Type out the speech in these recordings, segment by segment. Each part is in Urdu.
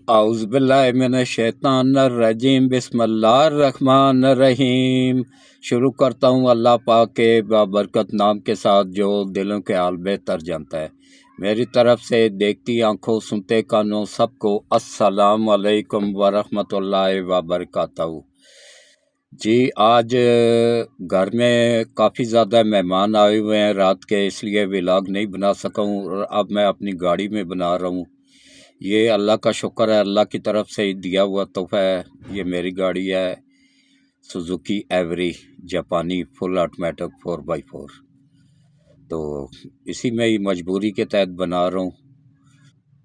اعوذ باللہ من الشیطان الرجیم، بسم اللہ الرحمن الرحیم۔ شروع کرتا ہوں اللہ پاک کے بابرکت نام کے ساتھ جو دلوں کے حال بہتر جانتا ہے۔ میری طرف سے دیکھتی آنکھوں سنتے کانوں سب کو السلام علیکم ورحمۃ اللہ وبرکاتہ۔ جی آج گھر میں کافی زیادہ مہمان آئے ہوئے ہیں رات کے، اس لیے ولاگ نہیں بنا سکا ہوں، اور اب میں اپنی گاڑی میں بنا رہا ہوں۔ یہ اللہ کا شکر ہے، اللہ کی طرف سے دیا ہوا تحفہ ہے۔ یہ میری گاڑی ہے سوزوکی ایوری جاپانی فل آٹومیٹک 4x4، تو اسی میں ہی مجبوری کے تحت بنا رہا ہوں۔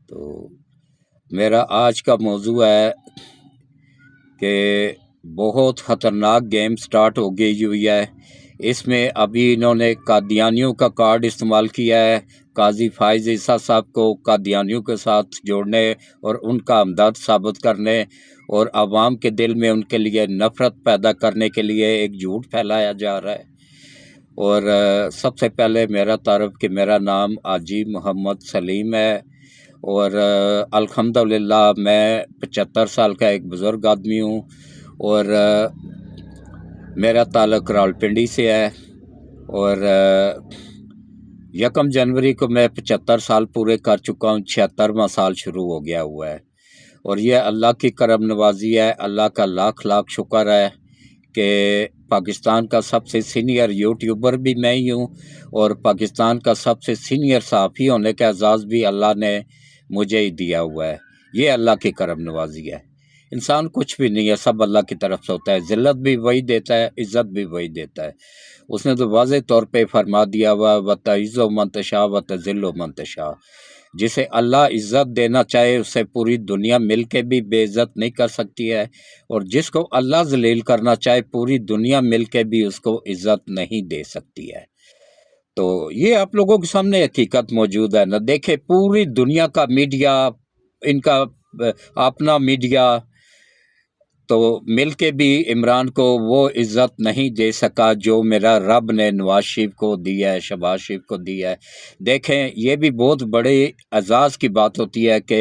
تو میرا آج کا موضوع ہے کہ بہت خطرناک گیم سٹارٹ ہو گئی ہوئی ہے۔ اس میں ابھی انہوں نے قادیانیوں کا کارڈ استعمال کیا ہے، قاضی فائز عیسیٰ صاحب کو قادیانیوں کے ساتھ جوڑنے اور ان کا ہمدرد ثابت کرنے اور عوام کے دل میں ان کے لیے نفرت پیدا کرنے کے لیے ایک جھوٹ پھیلایا جا رہا ہے۔ اور سب سے پہلے میرا تعارف کہ میرا نام حاجی محمد سلیم ہے، اور الحمدللہ میں 75 سال کا ایک بزرگ آدمی ہوں، اور میرا تعلق راولپنڈی سے ہے، اور 1 جنوری کو میں 75 سال پورے کر چکا ہوں، 76واں سال شروع ہو گیا ہوا ہے۔ اور یہ اللہ کی کرم نوازی ہے، اللہ کا لاکھ لاکھ شکر ہے کہ پاکستان کا سب سے سینئر یوٹیوبر بھی میں ہی ہوں، اور پاکستان کا سب سے سینئر صحافی ہونے کا اعزاز بھی اللہ نے مجھے ہی دیا ہوا ہے۔ یہ اللہ کی کرم نوازی ہے۔ انسان کچھ بھی نہیں ہے، سب اللہ کی طرف سے ہوتا ہے، ذلت بھی وہی دیتا ہے، عزت بھی وہی دیتا ہے۔ اس نے تو واضح طور پہ فرما دیا ہوا وَتَعِزُّ مَن تَشَاءُ وَتُذِلُّ مَن تَشَاءُ، جسے اللہ عزت دینا چاہے اسے پوری دنیا مل کے بھی بے عزت نہیں کر سکتی ہے، اور جس کو اللہ ذلیل کرنا چاہے پوری دنیا مل کے بھی اس کو عزت نہیں دے سکتی ہے۔ تو یہ آپ لوگوں کے سامنے حقیقت موجود ہے نا، دیکھیں پوری دنیا کا میڈیا، ان کا اپنا میڈیا، تو مل کے بھی عمران کو وہ عزت نہیں دے سکا جو میرا رب نے نواز شریف کو دی ہے، شہباز شریف کو دی ہے۔ دیکھیں یہ بھی بہت بڑے اعزاز کی بات ہوتی ہے کہ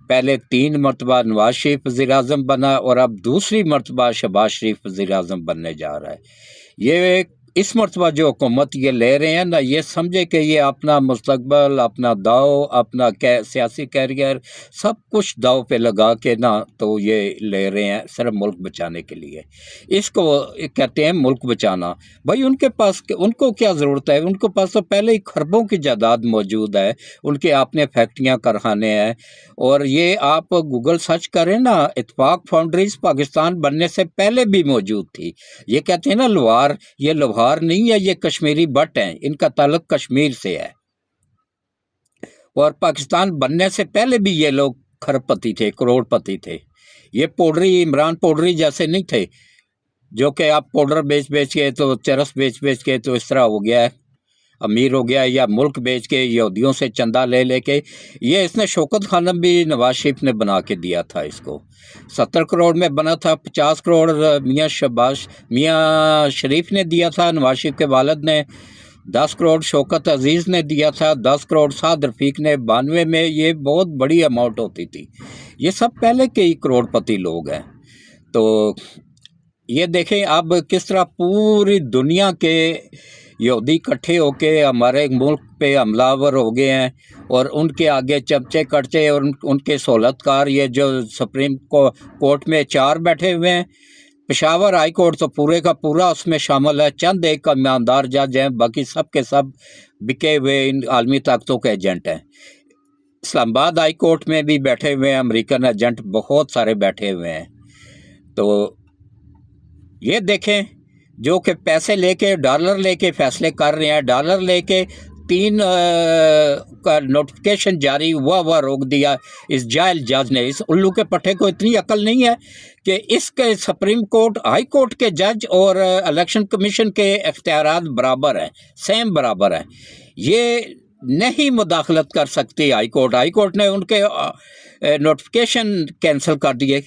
پہلے 3 مرتبہ نواز شریف وزیر اعظم بنا، اور اب دوسری مرتبہ شہباز شریف وزیر اعظم بننے جا رہا ہے۔ یہ اس مرتبہ جو حکومت یہ لے رہے ہیں نا، یہ سمجھے کہ یہ اپنا مستقبل، اپنا داؤ، اپنا سیاسی کیریئر سب کچھ داؤ پہ لگا کے نا تو یہ لے رہے ہیں صرف ملک بچانے کے لیے۔ اس کو کہتے ہیں ملک بچانا۔ بھائی ان کے پاس، ان کو کیا ضرورت ہے؟ ان کے پاس تو پہلے ہی خربوں کی جائیداد موجود ہے، ان کے اپنے فیکٹریاں کارخانے ہیں، اور یہ آپ گوگل سرچ کریں نا، اتفاق فاؤنڈریز پاکستان بننے سے پہلے بھی موجود تھی۔ یہ کہتے ہیں نا لوہار، یہ لوہار نہیں ہے، یہ کشمیری بٹ ہیں، ان کا تعلق کشمیر سے ہے، اور پاکستان بننے سے پہلے بھی یہ لوگ کھرب پتی تھے، کروڑ پتی تھے۔ یہ پوڈری، عمران پوڈری جیسے نہیں تھے جو کہ آپ پاؤڈر بیچ بیچ کے، تو چرس بیچ بیچ کے تو اس طرح ہو گیا ہے، امیر ہو گیا، یا ملک بیچ کے یہودیوں سے چندہ لے لے کے۔ یہ اس نے شوکت خانم بھی نواز شریف نے بنا کے دیا تھا، اس کو 70 کروڑ میں بنا تھا، 50 کروڑ میاں شریف نے دیا تھا، نواز شریف کے والد نے 10 کروڑ شوکت عزیز نے دیا تھا، 10 کروڑ سعد رفیق نے 92 میں۔ یہ بہت بڑی اماؤنٹ ہوتی تھی۔ یہ سب پہلے کے ہی کروڑ پتی لوگ ہیں۔ تو یہ دیکھیں اب کس طرح پوری دنیا کے یہودی اکٹھے ہو کے ہمارے ملک پہ حملہ آور ہو گئے ہیں، اور ان کے آگے چمچے کٹتے، اور ان کے سہولت کار یہ جو سپریم کورٹ میں 4 بیٹھے ہوئے ہیں، پشاور ہائی کورٹ تو پورے کا پورا اس میں شامل ہے، چند ایک ایماندار جج ہیں، باقی سب کے سب بکے ہوئے ان عالمی طاقتوں کے ایجنٹ ہیں۔ اسلام آباد ہائی کورٹ میں بھی بیٹھے ہوئے ہیں امریکن ایجنٹ، بہت سارے بیٹھے ہوئے ہیں۔ تو یہ دیکھیں جو کہ پیسے لے کے، ڈالر لے کے فیصلے کر رہے ہیں، ڈالر لے کے 3 کا نوٹیفکیشن جاری ہوا روک دیا اس جائل جج نے۔ اس الو کے پٹھے کو اتنی عقل نہیں ہے کہ اس کے سپریم کورٹ، ہائی کورٹ کے جج اور الیکشن کمیشن کے اختیارات برابر ہیں، سیم برابر ہیں۔ یہ نہیں مداخلت کر سکتی ہائی کورٹ نے ان کے نوٹیفکیشن کینسل کر دیے،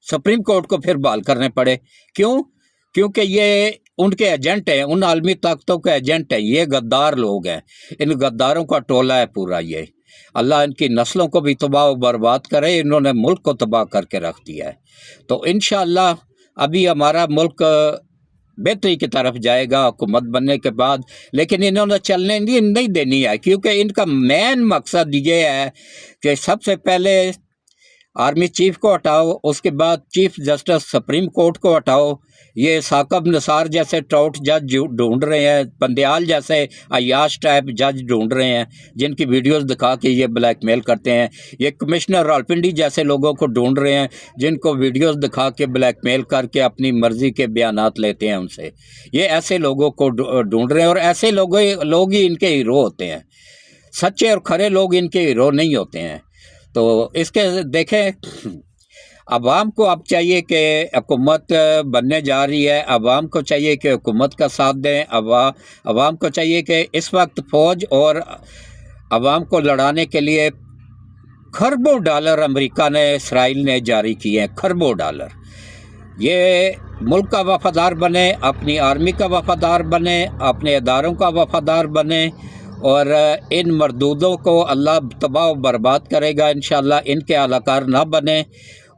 سپریم کورٹ کو پھر بحال کرنے پڑے۔ کیونکہ یہ ان کے ایجنٹ ہیں، ان عالمی طاقتوں کے ایجنٹ ہیں، یہ غدار لوگ ہیں، ان غداروں کا ٹولہ ہے پورا یہ۔ اللہ ان کی نسلوں کو بھی تباہ و برباد کرے، انہوں نے ملک کو تباہ کر کے رکھ دیا ہے۔ تو انشاءاللہ ابھی ہمارا ملک بہتری کی طرف جائے گا حکومت بننے کے بعد، لیکن انہوں نے چلنے نہیں دینی ہے، کیونکہ ان کا مین مقصد یہ ہے کہ سب سے پہلے آرمی چیف کو ہٹاؤ، اس کے بعد چیف جسٹس سپریم کورٹ کو ہٹاؤ، یہ ثاقب نثار جیسے ٹراؤٹ جج ڈھونڈ رہے ہیں، بندیال جیسے عیاش ٹائپ جج ڈھونڈ رہے ہیں جن کی ویڈیوز دکھا کے یہ بلیک میل کرتے ہیں، یہ کمشنر راولپنڈی جیسے لوگوں کو ڈھونڈ رہے ہیں جن کو ویڈیوز دکھا کے بلیک میل کر کے اپنی مرضی کے بیانات لیتے ہیں ان سے، یہ ایسے لوگوں کو ڈھونڈ رہے ہیں، اور ایسے لوگ ہی ان کے ہیرو ہوتے ہیں، سچے اور کھرے لوگ ان کے ہیرو نہیں ہوتے ہیں۔ تو اس کے دیکھیں عوام کو اب چاہیے کہ حکومت بننے جا رہی ہے، عوام کو چاہیے کہ حکومت کا ساتھ دیں، عوام کو چاہیے کہ اس وقت فوج اور عوام کو لڑانے کے لیے کھربوں ڈالر امریکہ نے، اسرائیل نے جاری کیے ہیں، کھربوں ڈالر۔ یہ ملک کا وفادار بنے، اپنی آرمی کا وفادار بنے، اپنے اداروں کا وفادار بنے، اور ان مردودوں کو اللہ تباہ و برباد کرے گا انشاءاللہ، ان کے اہلکار نہ بنے،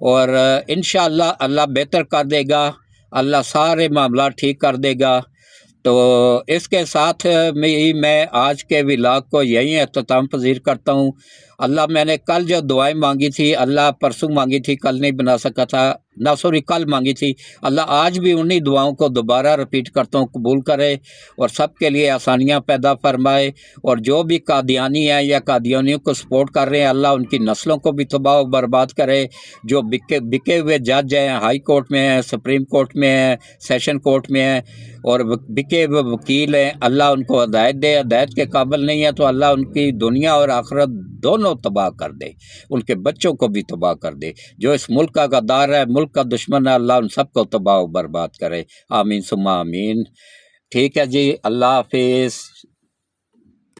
اور انشاءاللہ اللہ بہتر کر دے گا، اللہ سارے معاملات ٹھیک کر دے گا۔ تو اس کے ساتھ میں آج کے ولاگ کو یہیں اختتام پذیر کرتا ہوں۔ اللہ میں نے کل جو دعائیں مانگی تھی، اللہ پرسوں مانگی تھی، کل نہیں بنا سکا تھا، کل مانگی تھی، اللہ آج بھی انہی دعاؤں کو دوبارہ رپیٹ کرتا ہوں، قبول کرے اور سب کے لیے آسانیاں پیدا فرمائے، اور جو بھی قادیانی ہیں یا قادیانیوں کو سپورٹ کر رہے ہیں اللہ ان کی نسلوں کو بھی تباہ و برباد کرے، جو بکے ہوئے جج ہیں، ہائی کورٹ میں ہیں، سپریم کورٹ میں ہیں، سیشن کورٹ میں ہیں، اور بکے ہوئے وکیل ہیں، اللہ ان کو ہدایت دے، ہدایت کے قابل نہیں ہے تو اللہ ان کی دنیا اور آخرت دونوں تباہ کر دے، ان کے بچوں کو بھی تباہ کر دے، جو اس ملک کا غدار ہے، ملک کا دشمن ہے، اللہ ان سب کو تباہ و برباد کرے، آمین ثم آمین۔ ٹھیک ہے جی، اللہ حافظ۔